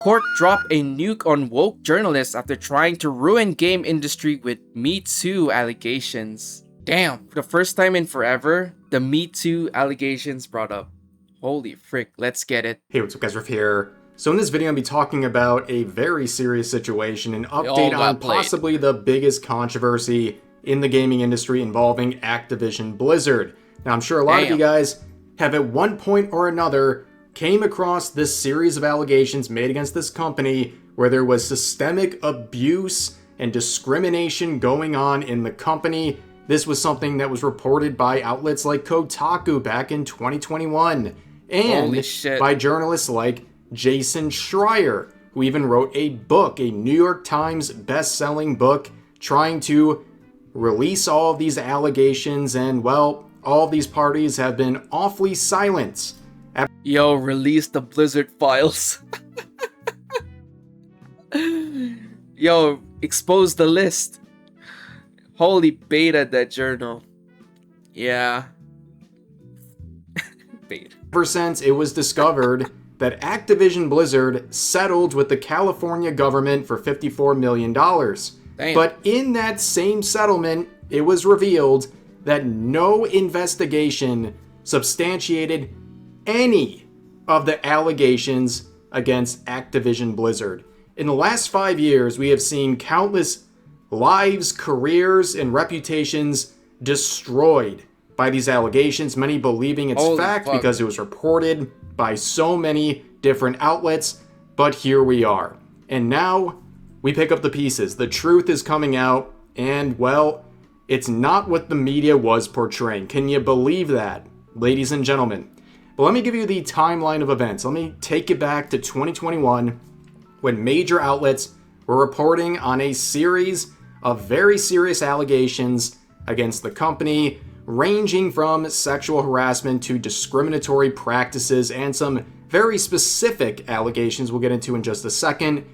Court dropped a nuke on woke journalists after trying to ruin game industry with Me Too allegations. Damn, for the first time in forever, the Me Too allegations brought up. Holy frick, let's get it. Hey, what's up guys, Riff here. So in this video, I'm going to be talking about a very serious situation, an They all update got on played. possibly the biggest controversy in the gaming industry involving Activision Blizzard. Now, I'm sure a lot of you guys have at one point or another came across this series of allegations made against this company where there was systemic abuse and discrimination going on in the company. This was something that was reported by outlets like Kotaku back in 2021 and by journalists like Jason Schreier, who even wrote a book, a New York Times best-selling book, trying to release all of these allegations, and well, all of these parties have been awfully silent. Yo, release the Blizzard files. Yo, expose the list. Holy beta that journal. Yeah. Beta. Ever since it was discovered that Activision Blizzard settled with the California government for $54 million. Damn. But in that same settlement, it was revealed that no investigation substantiated any of the allegations against Activision Blizzard. In the last 5 years, we have seen countless lives, careers, and reputations destroyed by these allegations, many believing it's fact because it was reported by so many different outlets. But here we are. And now we pick up the pieces. The truth is coming out, and well, it's not what the media was portraying. Can you believe that, ladies and gentlemen? But let me give you the timeline of events. Let me take you back to 2021 when major outlets were reporting on a series of very serious allegations against the company, ranging from sexual harassment to discriminatory practices and some very specific allegations we'll get into in just a second.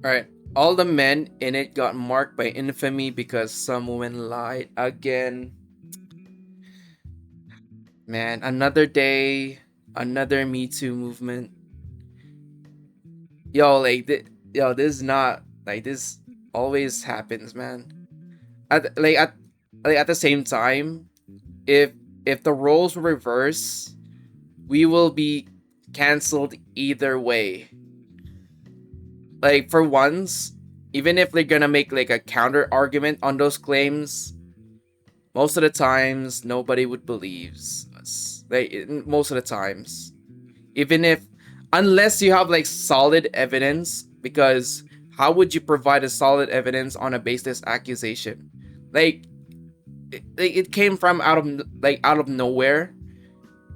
Alright, all the men in it got marked by infamy because some woman lied again. Man, another day, another Me Too movement. Yo, like, this is not, like, this always happens, man. At the same time, if the roles were reversed, we will be canceled either way. Like, for once, even if they're gonna make like a counter argument on those claims, most of the times nobody would believe us. Like, most of the times, even if, unless you have like solid evidence, because how would you provide a solid evidence on a baseless accusation? Like, it came from out of nowhere,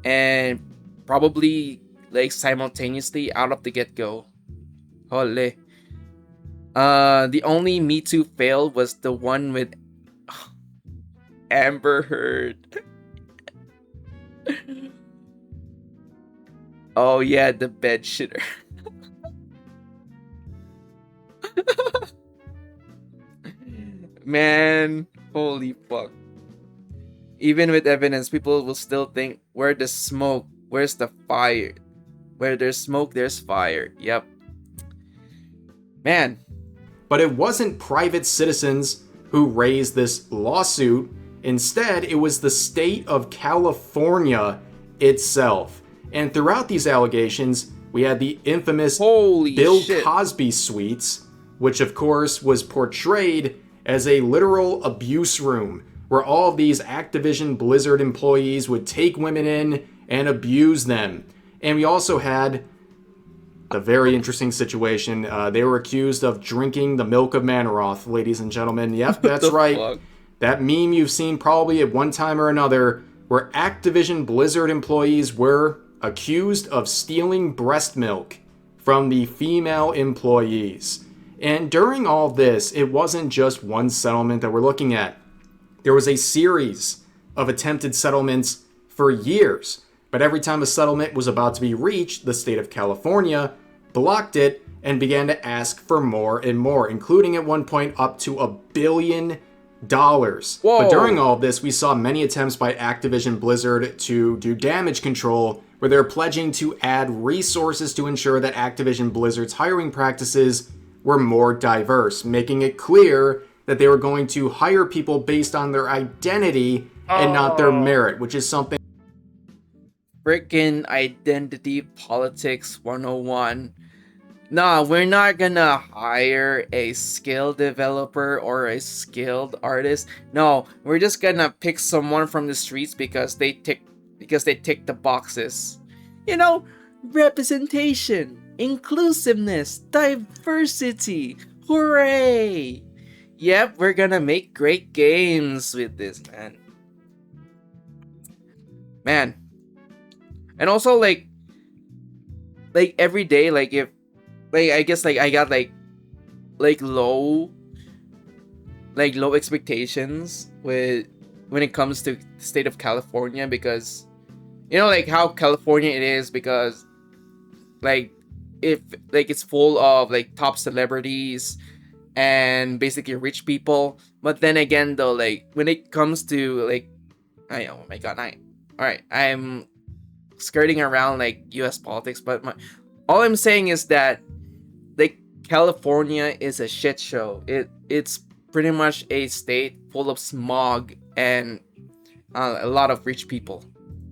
and probably like simultaneously out of the get-go. Holy. The only Me Too fail was the one with Amber Heard. Oh yeah, the bed shitter. Man, holy fuck. Even with evidence, people will still think, where the smoke? Where's the fire? Where there's smoke, there's fire. Yep. Man. But it wasn't private citizens who raised this lawsuit. Instead, it was the state of California itself. And throughout these allegations, we had the infamous Bill Cosby suites, which of course was portrayed as a literal abuse room where all of these Activision Blizzard employees would take women in and abuse them. And we also had a very interesting situation. They were accused of drinking the milk of Manoroth, ladies and gentlemen. Yep, that's right. Fuck? That meme you've seen probably at one time or another, where Activision Blizzard employees were accused of stealing breast milk from the female employees. And during all this, it wasn't just one settlement that we're looking at. There was a series of attempted settlements for years. But every time a settlement was about to be reached, the state of California blocked it and began to ask for more and more, including at one point up to $1 billion. Whoa. But during all of this, we saw many attempts by Activision Blizzard to do damage control where they're pledging to add resources to ensure that Activision Blizzard's hiring practices were more diverse, making it clear that they were going to hire people based on their identity and not their merit, which is something. Freaking identity politics 101. Nah, we're not gonna hire a skilled developer or a skilled artist. No, we're just gonna pick someone from the streets because they tick the boxes. You know, representation, inclusiveness, diversity. Hooray! Yep, we're gonna make great games with this, man. Man. And also like every day, like if I guess like I got like low expectations with when it comes to the state of California, because you know like how California it is, because like if like it's full of like top celebrities and basically rich people. But then again though, like when it comes to like oh my god, I'm skirting around like US politics, but all I'm saying is that like California is a shit show. It's pretty much a state full of smog and a lot of rich people.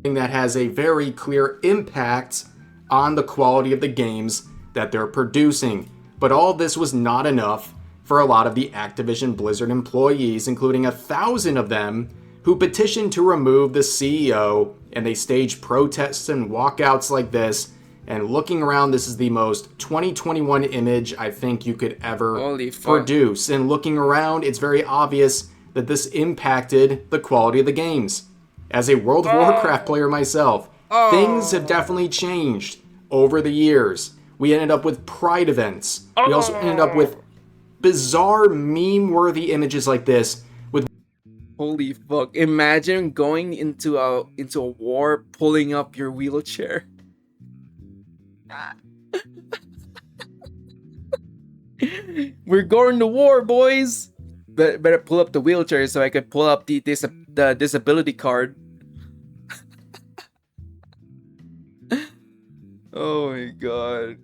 That has a very clear impact on the quality of the games that they're producing. But all this was not enough for a lot of the Activision Blizzard employees, including 1,000 of them, who petitioned to remove the CEO, and they staged protests and walkouts like this. And looking around, this is the most 2021 image I think you could ever produce. And looking around, it's very obvious that this impacted the quality of the games. As a World of Warcraft player myself, things have definitely changed over the years. We ended up with Pride events. We also ended up with bizarre meme-worthy images like this. Holy fuck! Imagine going into a war, pulling up your wheelchair. We're going to war, boys. Better pull up the wheelchair so I could pull up the disability card. Oh my god!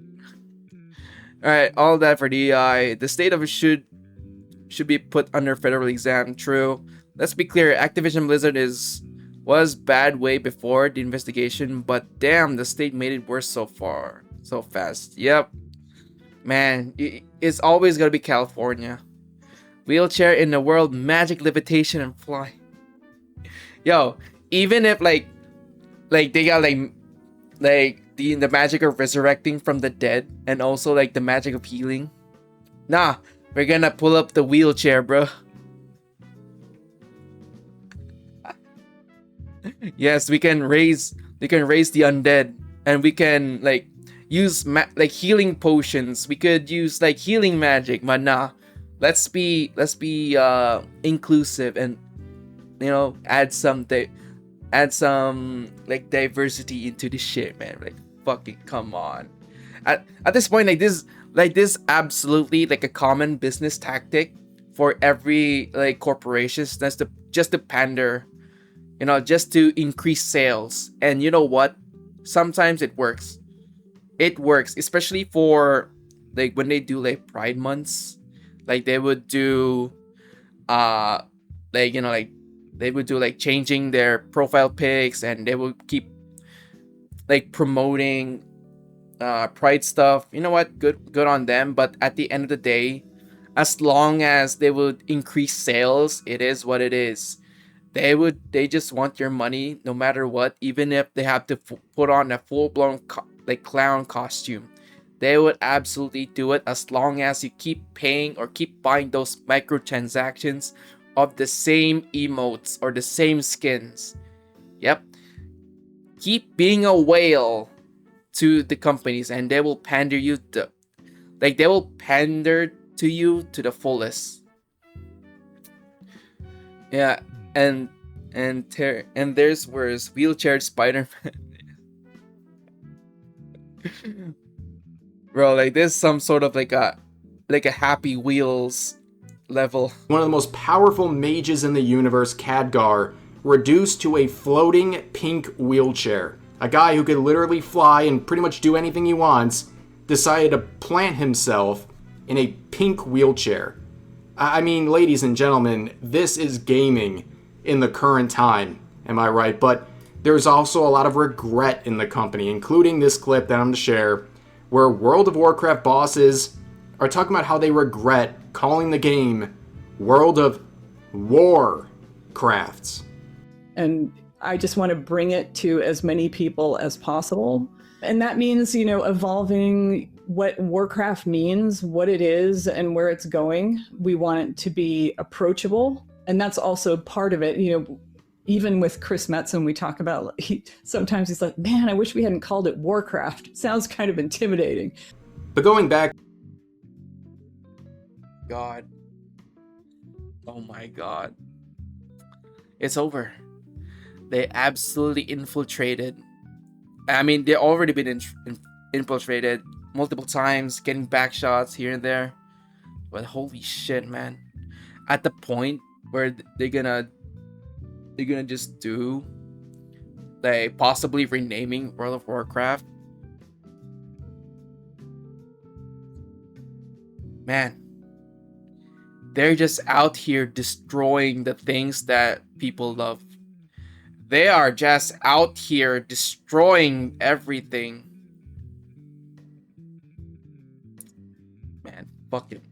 All right, all that for DEI. The state of it should be put under federal exam. True. Let's be clear, Activision Blizzard was bad way before the investigation, but damn, the state made it worse so fast. Yep. Man, it's always gonna be California. Wheelchair in the world, magic, levitation, and fly. Yo, even if like they got like the magic of resurrecting from the dead, and also like the magic of healing. Nah, we're gonna pull up the wheelchair, bro. Yes, we can raise the undead, and we can like use like healing potions. We could use like healing magic, but nah. Let's be inclusive and you know add some like diversity into this shit, man. Like fucking come on. At this point, like this absolutely like a common business tactic for every like corporations. That's just to pander. You know, just to increase sales. And you know what? Sometimes it works. It works, especially for like when they do like Pride months. Like they would do like you know like they would do like changing their profile pics, and they would keep like promoting Pride stuff. You know what? Good on them, but at the end of the day, as long as they would increase sales, it is what it is. They just want your money no matter what, even if they have to put on a full-blown like clown costume. They would absolutely do it as long as you keep paying or keep buying those microtransactions of the same emotes or the same skins. Yep. Keep being a whale to the companies, and they will pander you to you to the fullest. Yeah. And there's where's wheelchair Spider-Man. Bro, like there's some sort of like a Happy Wheels level. One of the most powerful mages in the universe, Khadgar, reduced to a floating pink wheelchair. a guy who could literally fly and pretty much do anything he wants, decided to plant himself in a pink wheelchair. I mean, ladies and gentlemen, this is gaming in the current time, am I right? But there's also a lot of regret in the company, including this clip that I'm going to share, where World of Warcraft bosses are talking about how they regret calling the game World of Warcrafts. And I just want to bring it to as many people as possible. And that means, evolving what Warcraft means, what it is, and where it's going. We want it to be approachable. And that's also part of it. Even with Chris Metzen, we talk about, sometimes he's like, man, I wish we hadn't called it Warcraft. It sounds kind of intimidating. But going back... God. Oh my God. It's over. They absolutely infiltrated. I mean, they've already been infiltrated multiple times, getting back shots here and there. But holy shit, man. At the point where they're gonna just do, like, possibly renaming World of Warcraft. Man. They're just out here destroying the things that people love. They are just out here destroying everything. Man, fuck it.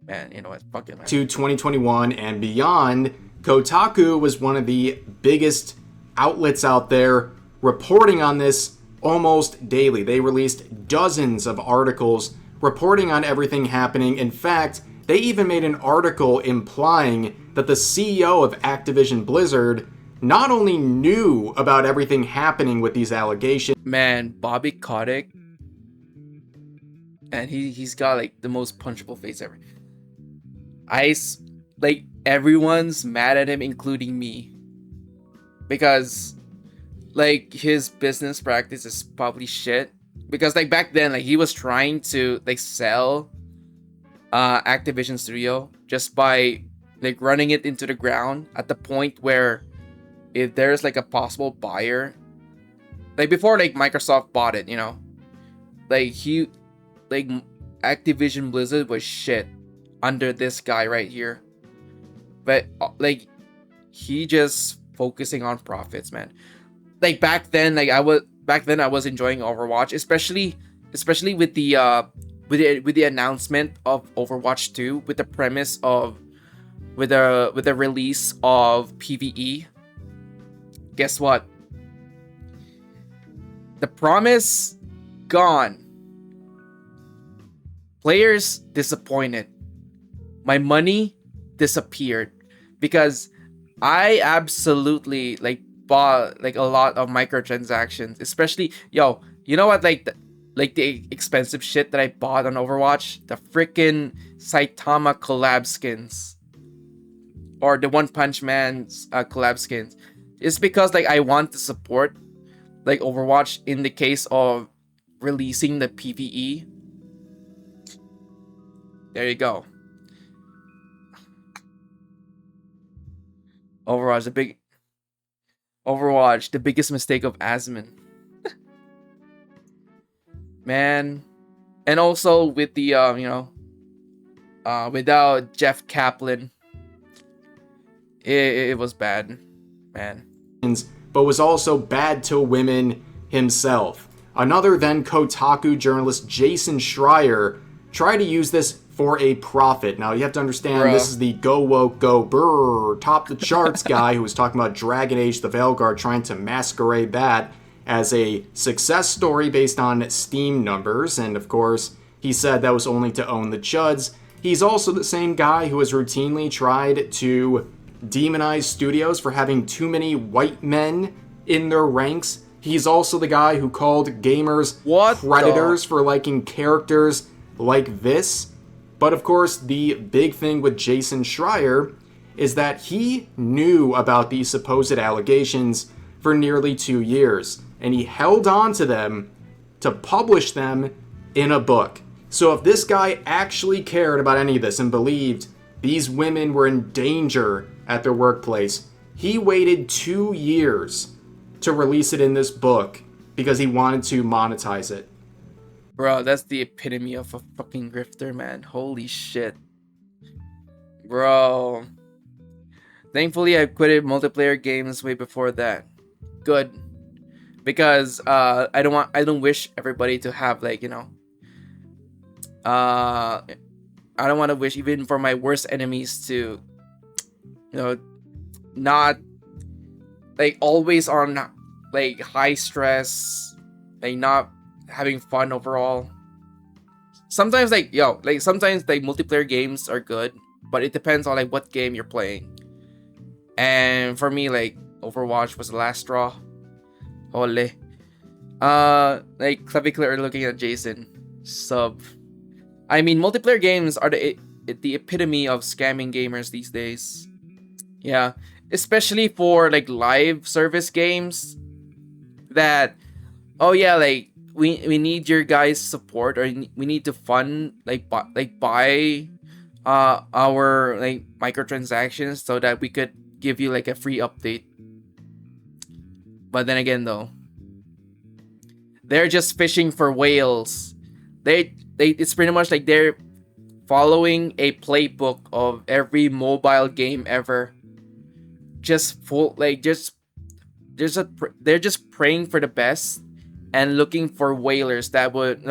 Man, you know what? Fuck it, man. To 2021 and beyond, Kotaku was one of the biggest outlets out there reporting on this almost daily. They released dozens of articles reporting on everything happening. In fact, they even made an article implying that the CEO of Activision Blizzard not only knew about everything happening with these allegations. Man, Bobby Kotick, and he's got like the most punchable face ever. Everyone's mad at him, including me, because like his business practice is probably shit. Because like back then, like he was trying to like sell Activision Studio just by like running it into the ground at the point where if there's like a possible buyer, like before like Microsoft bought it, like Activision Blizzard was shit under this guy right here. But like he just focusing on profits, man. Like back then I was enjoying Overwatch, especially with the announcement of Overwatch 2, with the premise of with the release of PvE. Guess what? The promise gone. Players disappointed. My money disappeared because I absolutely like bought like a lot of microtransactions, especially you know what, like the expensive shit that I bought on Overwatch, the freaking Saitama collab skins or the One Punch Man's collab skins. It's because like I want to support like Overwatch in the case of releasing the PvE. There you go. Overwatch, the biggest mistake of Asmon. Man. And also with the without Jeff Kaplan, it was bad, man. But was also bad to women himself. Another then Kotaku journalist, Jason Schreier, tried to use this for a profit. Now you have to understand, this is the go woke, go brrr, top the charts guy who was talking about Dragon Age the Veilguard, trying to masquerade that as a success story based on Steam numbers. And of course, he said that was only to own the chuds. He's also the same guy who has routinely tried to demonize studios for having too many white men in their ranks. He's also the guy who called gamers predators for liking characters like this. But of course, the big thing with Jason Schreier is that he knew about these supposed allegations for nearly 2 years, and he held on to them to publish them in a book. So if this guy actually cared about any of this and believed these women were in danger at their workplace, he waited 2 years to release it in this book because he wanted to monetize it. Bro, that's the epitome of a fucking grifter, man. Holy shit. Bro. Thankfully, I quitted multiplayer games way before that. Good. Because I don't wish everybody to have, like, I don't want to wish even for my worst enemies to, not, like, always on, like, high stress, like, not having fun overall. Sometimes, sometimes, like, multiplayer games are good, but it depends on, like, what game you're playing. And for me, like, Overwatch was the last straw. Ole. Like, Clavicular looking at Jason. Sub. I mean, multiplayer games are the epitome of scamming gamers these days. Yeah. Especially for, like, live service games that, oh yeah, like, we need your guys' support, or we need to fund, buy our, like, microtransactions so that we could give you, like, a free update. But then again, though, they're just fishing for whales. It's pretty much like they're following a playbook of every mobile game ever. They're just praying for the best and looking for whalers that would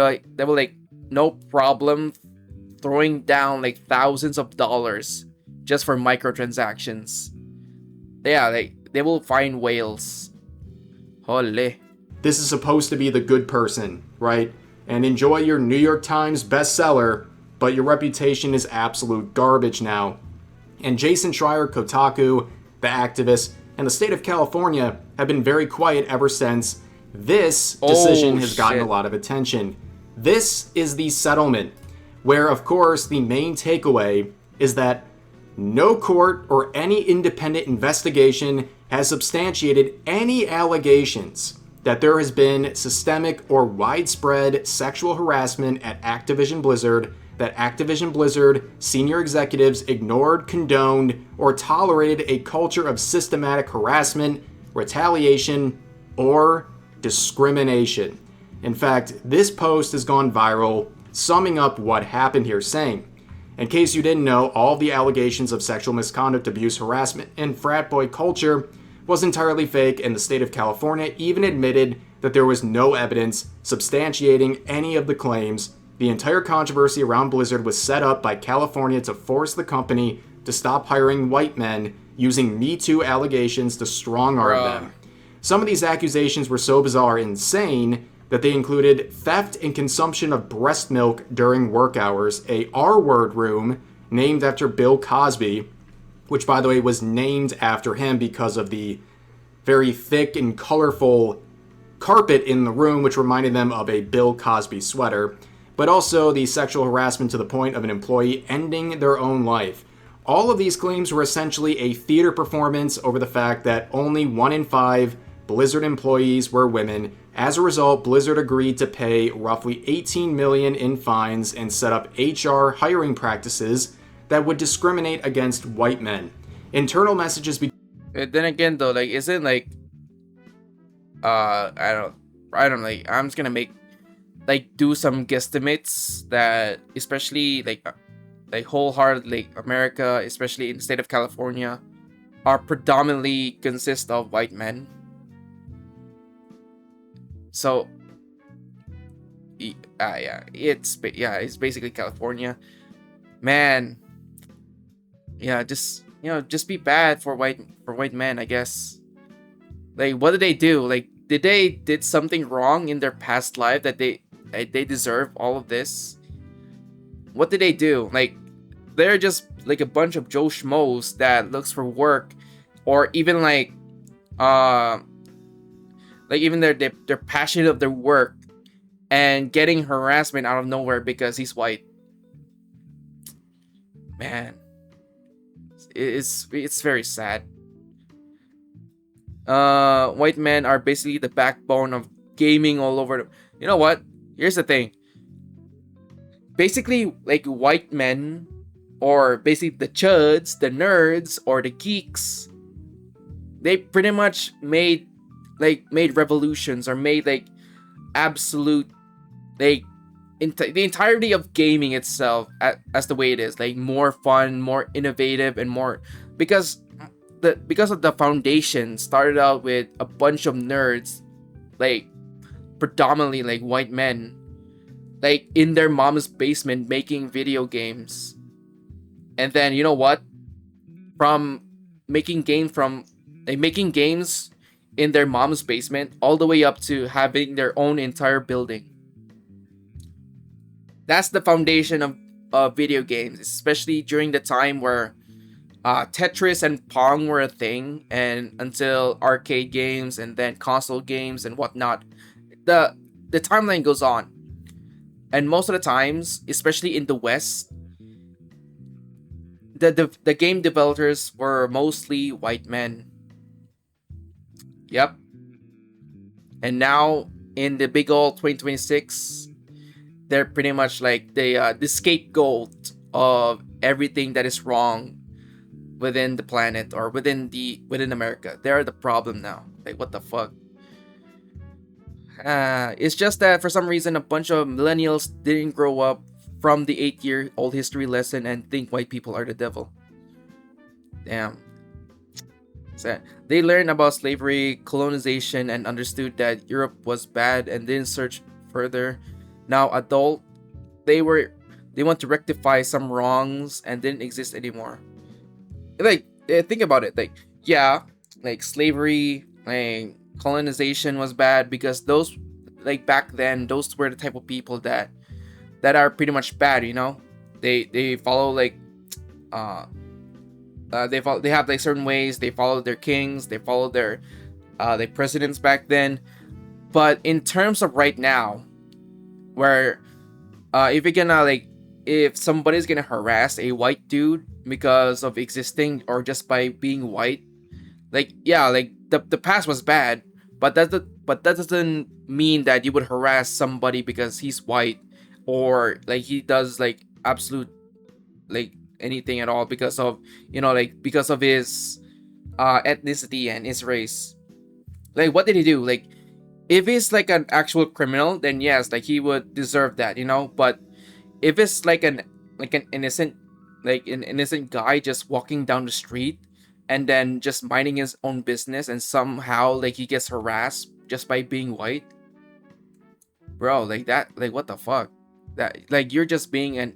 no problem throwing down, like, thousands of dollars just for microtransactions. Yeah, like, they will find whales. Holy. This is supposed to be the good person, right? And enjoy your New York Times bestseller, but your reputation is absolute garbage now. And Jason Schreier, Kotaku, the activists, and the state of California have been very quiet ever since this decision has gotten a lot of attention. This is the settlement, where, of course, the main takeaway is that no court or any independent investigation has substantiated any allegations that there has been systemic or widespread sexual harassment at Activision Blizzard, that Activision Blizzard senior executives ignored, condoned, or tolerated a culture of systematic harassment, retaliation, or discrimination. In fact, this post has gone viral, summing up what happened here, saying, in case you didn't know, all of the allegations of sexual misconduct, abuse, harassment, and frat boy culture was entirely fake, and the state of California even admitted that there was no evidence substantiating any of the claims. The entire controversy around Blizzard was set up by California to force the company to stop hiring white men using Me Too allegations to strong-arm them. Some of these accusations were so bizarre and insane that they included theft and consumption of breast milk during work hours, a R-word room named after Bill Cosby, which, by the way, was named after him because of the very thick and colorful carpet in the room, which reminded them of a Bill Cosby sweater, but also the sexual harassment to the point of an employee ending their own life. All of these claims were essentially a theater performance over the fact that only 1 in 5 Blizzard employees were women. As a result, Blizzard agreed to pay roughly $18 million in fines and set up HR hiring practices that would discriminate against white men. Internal messages Then again, though, like, isn't, like, I don't like, I'm just gonna make, like, do some guesstimates that, especially, like wholeheartedly, like, America, especially in the state of California, are predominantly consist of white men. So, it's basically California, man. Yeah, just be bad for white men, I guess. Like, what did they do? Like, did something wrong in their past life that they deserve all of this? What did they do? Like, they're just like a bunch of Joe Schmoes that looks for work, or even like even they're passionate of their work and getting harassment out of nowhere because he's white. Man, it's very sad. White men are basically the backbone of gaming all over. You know what? Here's the thing. Basically, like, white men, or basically the chuds, the nerds, or the geeks, they pretty much made made revolutions or made like absolute like the entirety of gaming itself as the way it is, like more fun, more innovative, and more because of the foundation started out with a bunch of nerds, like predominantly like white men, like in their mom's basement making video games. And then you know what? From making games in their mom's basement all the way up to having their own entire building. That's the foundation of video games, especially during the time where Tetris and Pong were a thing, and until arcade games and then console games and whatnot. The timeline goes on. And most of the times, especially in the West, the game developers were mostly white men. Yep. And now in the big old 2026, they're pretty much like the scapegoat of everything that is wrong within the planet or within America. They're the problem now. Like, what the fuck? It's just that for some reason a bunch of millennials didn't grow up from the 8-year-old history lesson and think white people are the devil. Damn. So they learned about slavery, colonization, and understood that Europe was bad and didn't search further. Now adult, they want to rectify some wrongs and didn't exist anymore. Like, think about it. Like, yeah, like slavery, like colonization was bad because those, like back then, those were the type of people that are pretty much bad. You know, they follow like, they have like certain ways. They follow their kings. They follow their presidents back then. But in terms of right now, where if somebody's gonna harass a white dude because of existing or just by being white, like, yeah, like the past was bad, but that doesn't mean that you would harass somebody because he's white or like he does like absolute like anything at all because of, you know, like because of his ethnicity and his race. Like, what did he do? Like, if he's like an actual criminal, then yes, like he would deserve that, you know. But if it's like an innocent guy just walking down the street and then just minding his own business and somehow like he gets harassed just by being white, bro, like that, like what the fuck? That, like, you're just being an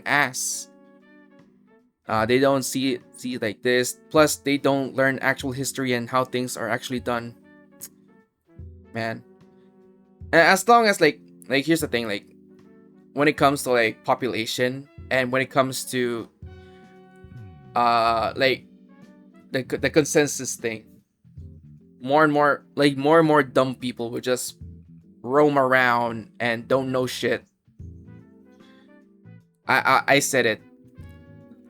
ass. They don't see like this. Plus, they don't learn actual history and how things are actually done. Man, and as long as like here's the thing, like when it comes to like population and when it comes to like the consensus thing, more and more dumb people would just roam around and don't know shit. I said it.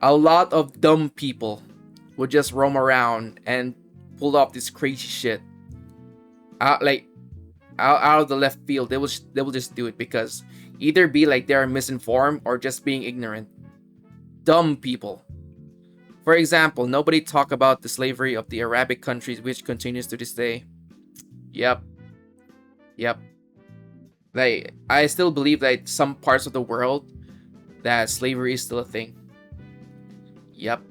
A lot of dumb people would just roam around and pull off this crazy shit out of the left field. They will just do it because either be like they are misinformed or just being ignorant. Dumb people. For example, nobody talk about the slavery of the Arabic countries, which continues to this day. Yep. Like, I still believe that some parts of the world that slavery is still a thing. Yep.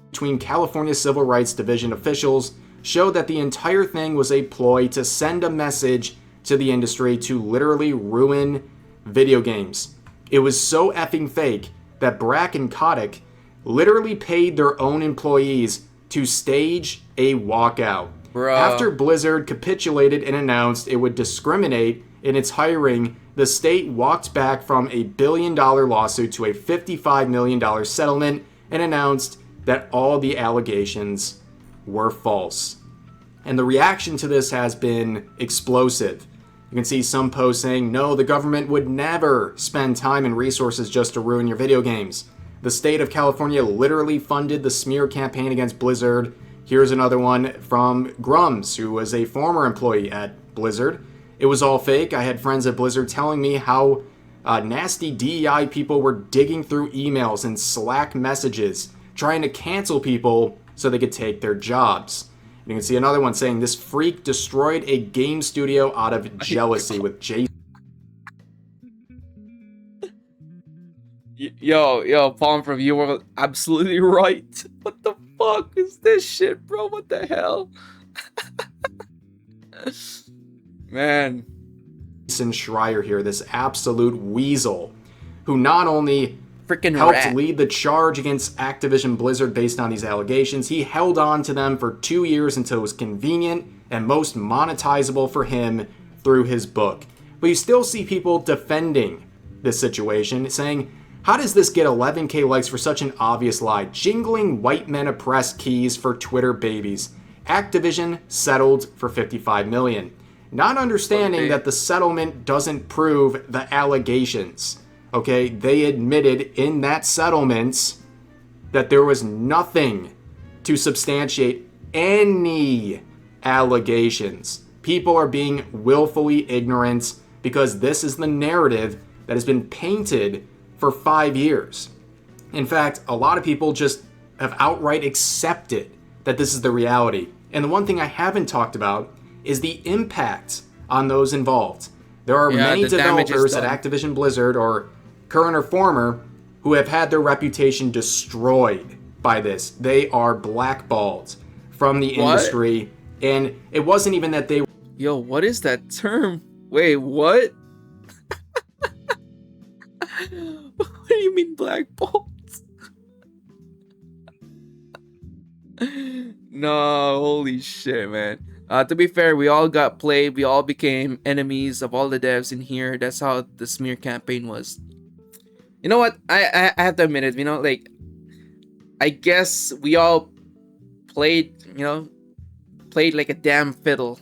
Between California Civil Rights Division officials showed that the entire thing was a ploy to send a message to the industry to literally ruin video games. It was so effing fake that Brack and Kotick literally paid their own employees to stage a walkout. Bruh. After Blizzard capitulated and announced it would discriminate in its hiring, the state walked back from a $1 billion lawsuit to a $55 million settlement and announced that all the allegations were false. And the reaction to this has been explosive. You can see some posts saying, no, the government would never spend time and resources just to ruin your video games. The state of California literally funded the smear campaign against Blizzard. Here's another one from Grums, who was a former employee at Blizzard. It was all fake. I had friends at Blizzard telling me how nasty DEI people were digging through emails and Slack messages, trying to cancel people so they could take their jobs. You can see another one saying this freak destroyed a game studio out of jealousy with Jason. Yo, Palm from you were absolutely right. What the fuck is this shit, bro? What the hell? Man. Jason Schreier here, this absolute weasel, who not only Freaking helped rat. lead the charge against Activision Blizzard based on these allegations, he held on to them for 2 years until it was convenient and most monetizable for him through his book. But you still see people defending this situation, saying, how does this get 11k likes for such an obvious lie? Jingling white men oppressed keys for Twitter babies. Activision settled for $55 million. Not understanding that the settlement doesn't prove the allegations. Okay, they admitted in that settlement that there was nothing to substantiate any allegations. People are being willfully ignorant because this is the narrative that has been painted for 5 years. In fact, a lot of people just have outright accepted that this is the reality. And the one thing I haven't talked about is the impact on those involved. There are many developers at Activision Blizzard, or current or former, who have had their reputation destroyed by this. They are blackballed from the industry. And it wasn't even that they... Yo, what is that term? Wait, what? What do you mean blackballed? No, holy shit, man. To be fair, we all got played. We all became enemies of all the devs in here. That's how the smear campaign was. You know what? I have to admit it. You know, like, I guess we all played, you know, played like a damn fiddle.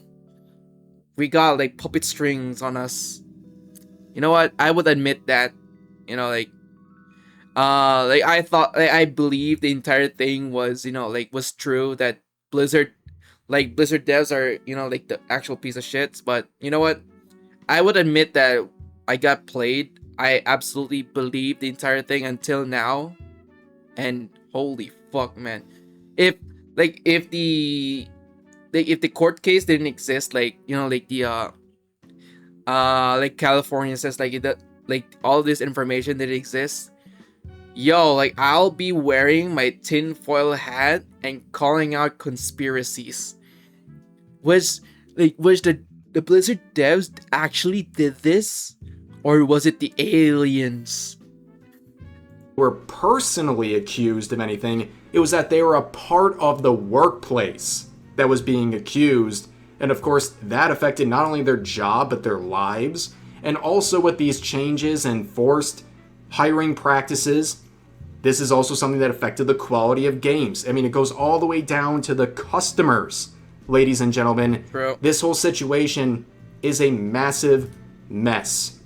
We got like puppet strings on us. You know what? I would admit that. You know, like I thought, like, I believed the entire thing was, you know, like, was true, that Blizzard devs are, you know, like, the actual piece of shits. But you know what? I would admit that I got played. I absolutely believed the entire thing until now. And holy fuck, man. If the court case didn't exist, like, you know, like the like California says, like, that, like, all this information that exists, yo, like, I'll be wearing my tinfoil hat and calling out conspiracies. Was the Blizzard devs actually did this, or was it the aliens? Were personally accused of anything. It was that they were a part of the workplace that was being accused. And of course, that affected not only their job, but their lives. And also with these changes and forced hiring practices, this is also something that affected the quality of games. I mean, it goes all the way down to the customers, ladies and gentlemen. True. This whole situation is a massive mess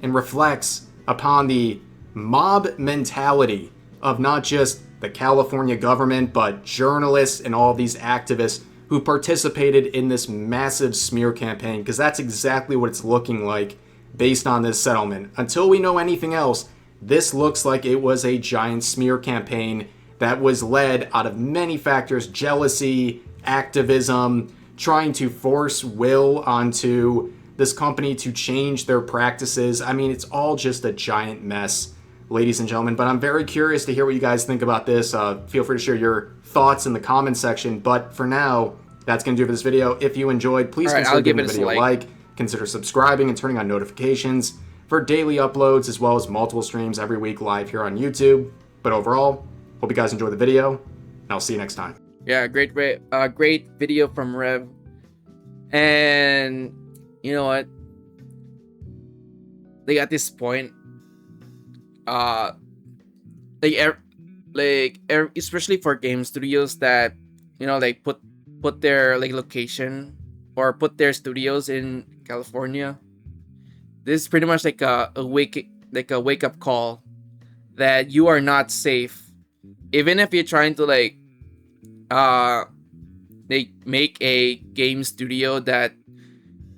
and reflects upon the mob mentality of not just the California government, but journalists and all these activists who participated in this massive smear campaign, because that's exactly what it's looking like based on this settlement. Until we know anything else, this looks like it was a giant smear campaign that was led out of many factors: jealousy, activism, trying to force will onto this company to change their practices. I mean, it's all just a giant mess, ladies and gentlemen. But I'm very curious to hear what you guys think about this. Feel free to share your thoughts in the comment section. But for now, that's going to do it for this video. If you enjoyed, please consider giving the video a like. Consider subscribing and turning on notifications for daily uploads, as well as multiple streams every week live here on YouTube. But overall, hope you guys enjoy the video, and I'll see you next time. Yeah, great video from Rev. And you know what? Like, at this point, especially for game studios that, you know, like, put their, like, location or put their studios in California, this is pretty much like a wake up call that you are not safe, even if you're trying to, like, they make a game studio that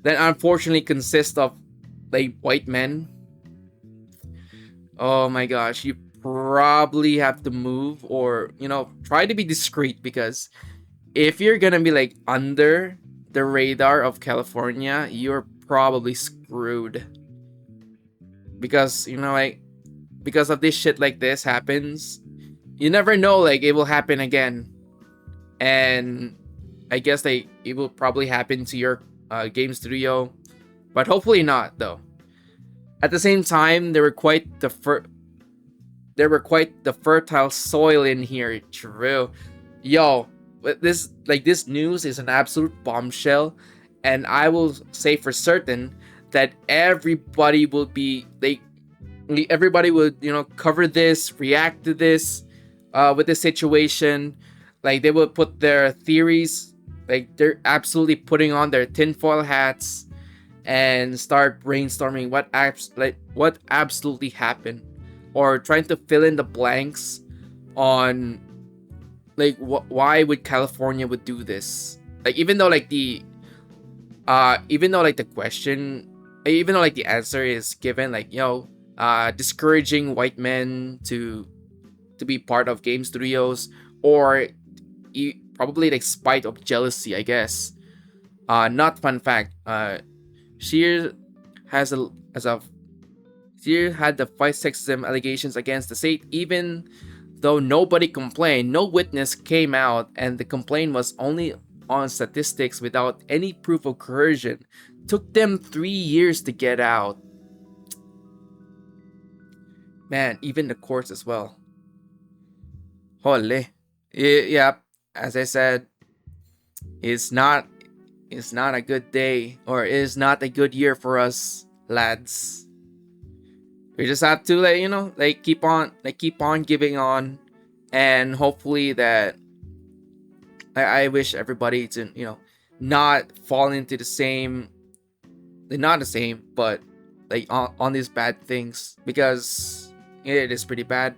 unfortunately consists of, like, white men. Oh my gosh, you probably have to move, or, you know, try to be discreet, because if you're gonna be like under the radar of California, you're probably screwed. Because, you know, like, because of this shit like this happens, you never know, like, it will happen again. And I guess like it will probably happen to your game studio, but hopefully not though. At the same time, there were quite the fertile soil in here. True, yo, this news is an absolute bombshell, and I will say for certain that everybody will be everybody would, you know, cover this, react to this, with this situation. Like, they would put their theories, like they're absolutely putting on their tinfoil hats and start brainstorming what absolutely happened, or trying to fill in the blanks on like why would California would do this. Like, even though like the question, even though like the answer is given, like, you know, discouraging white men to be part of game studios, or probably like spite of jealousy, I guess. Not fun fact. Sheer had the fight sexism allegations against the state, even though nobody complained. No witness came out, and the complaint was only on statistics without any proof of coercion. Took them 3 years to get out. Man, even the courts as well. Holy. Yeah, as I said, it's not a good day, or is not a good year for us, lads. We just have to, like, you know, like keep on giving on, and hopefully that I wish everybody to, you know, not fall into the same, not the same, but like on these bad things, because it is pretty bad.